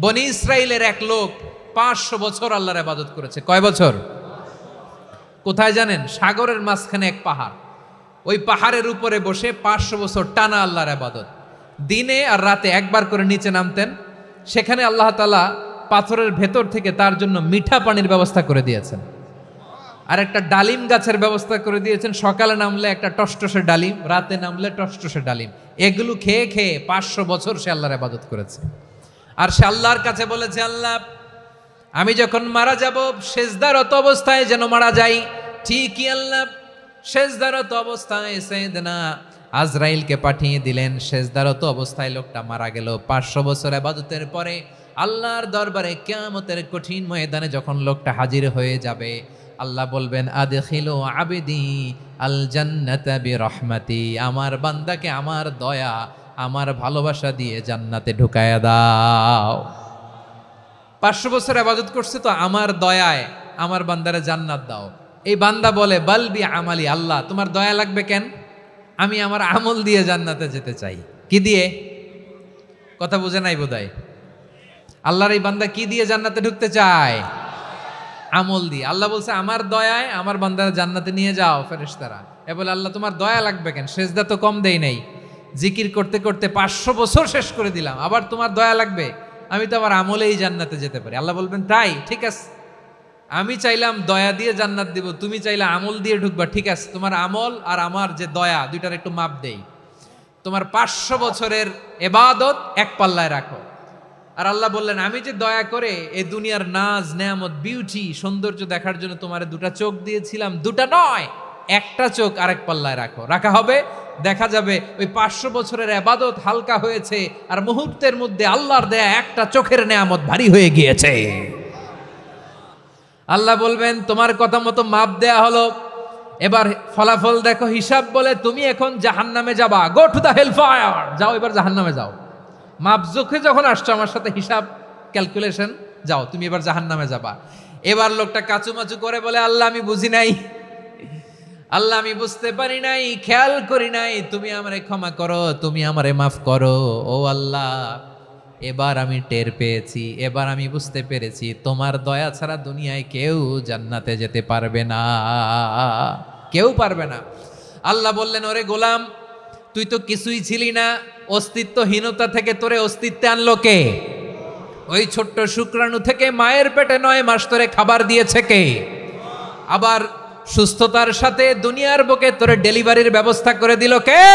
বনি ইসরাইলের এক লোক 500 বছর আল্লাহর ইবাদত করেছে। কয় বছর? কোথায় জানেন? সাগরের মাঝখানে এক পাহাড়, ওই পাহাড়ের উপরে বসে 500 বছর টানা আল্লাহর ইবাদত। দিনে আর রাতে একবার করে নিচে নামতেন। সেখানে আল্লাহ তাআলা পাথরের ভেতর থেকে তার জন্য মিঠা পানির ব্যবস্থা করে দিয়েছেন, আর একটা ডালিম গাছের ব্যবস্থা করে দিয়েছেন। সকালে নামলে একটা টসটসে ডালিম, রাতে নামলে টসটসে ডালিম। এগুলো খেয়ে খেয়ে 500 বছর সে আল্লাহর ইবাদত করেছে। আর সে আল্লাহর কাছে বলেছে, আল্লাহ আমি যখন মারা যাব সেজদারত অবস্থায় যেন মারা যাই। ঠিকই আল্লাহ সেজদারত অবস্থায় সাইয়েদনা আজরাইলকে পাঠিয়ে দিলেন। সেজদারত অবস্থায় লোকটা মারা গেল। 500 বছর ইবাদতের পরে আল্লাহর দরবারে কিয়ামতের কঠিন ময়দানে যখন লোকটা হাজির হয়ে যাবে, আল্লাহ বলবেন, আদখিলু আবদি আল জান্নাতা বিরহমাতি, আমার বান্দাকে আমার দয়া আমার ভালোবাসা দিয়ে জান্নাতে ঢুকায়া দাও। 500 বছর ইবাদত করছে তো আমার দয়ায় আমার বান্দারে জান্নাত দাও। এই বান্দা বলে, বালবি আমালি, আল্লাহ তোমার দয়া লাগবে কেন? আমি আমার আমল দিয়ে জান্নাতে যেতে চাই। কি দিয়ে? কথা বুঝে নাই বোধহয়। আল্লাহর এই বান্দা কি দিয়ে জান্নাতে ঢুকতে চায়? আমল দিয়ে। আল্লাহ বলছে, আমার দয়ায় আমার বান্দারা জান্নাতে নিয়ে যাও। ফেরেশতারা এ বলে, আল্লাহ তোমার দয়া লাগবে কেন? সেজদা তো কম দেই নাই, জিকির করতে করতে 500 বছর শেষ করে দিলাম, আবার তোমার দয়া লাগবে? আমি তো আমার আমলেই জান্নাতে যেতে পারি। আল্লাহ বলবেন, তাই ঠিক আছে, আমি চাইলাম দয়া দিয়ে জান্নাত দিব, তুমি চাইলে আমল দিয়ে ঢুকবা। ঠিক আছে, তোমার আমল আর আমার যে দয়া দুইটার একটু মাপ দেই। তোমার 500 বছরের ইবাদত এক পাল্লায় রাখো। আর আল্লাহ বললেন, আমি যে দয়া করে এই দুনিয়ার নাজ নেয়ামত বিউটি সৌন্দর্য দেখার জন্য তোমার দুটা চোখ দিয়েছিলাম, দুটা নয় একটা চোখ আরেক পাল্লায় রাখো। রাখা হবে, দেখা যাবে ওই 500 বছরের ইবাদত হালকা হয়েছে, আর মুহূর্তের মধ্যে আল্লাহর দেয়া একটা চোখের নেয়ামত ভারী হয়ে গিয়েছে। আল্লাহ বলবেন, তোমার কথা মতো মাপ দেয়া হলো, এবার ফলাফল দেখো, হিসাব বলে তুমি এখন জাহান্নামে যাবা। Go to the hell fire, যাও এবার জাহান্নামে যাও। মাপ জোখে যখন আসছো আমার সাথে হিসাব ক্যালকুলেশন, যাও তুমি এবার জাহান্নামে যাবা। এবার লোকটা কাচুমাচু করে বলে, আল্লাহ আমি বুঝি নাই, আল্লাহ আমি বুঝতে পারি নাই, খেয়াল করি নাই, তুমি আমারে ক্ষমা করো, তুমি আমারে মাফ করো। ও আল্লাহ, এবার আমি টের পেয়েছি, এবার আমি বুঝতে পেরেছি, তোমার দয়া ছাড়া দুনিয়ায় কেউ জান্নাতে যেতে পারবে না, কেউ পারবে না। আল্লাহ বললেন, ওরে গোলাম, তুই তো কিছুই ছিলি না, অস্তিত্বহীনতা থেকে তোরে অস্তিত্বে আনলো কে? ওই ছোট্ট শুক্রাণু থেকে মায়ের পেটে 9 মাস তোরে খাবার দিয়েছে কে? আবার সুস্থতার সাথে দুনিয়ার বুকে তোরে ডেলিভারির ব্যবস্থা করে দিল কে?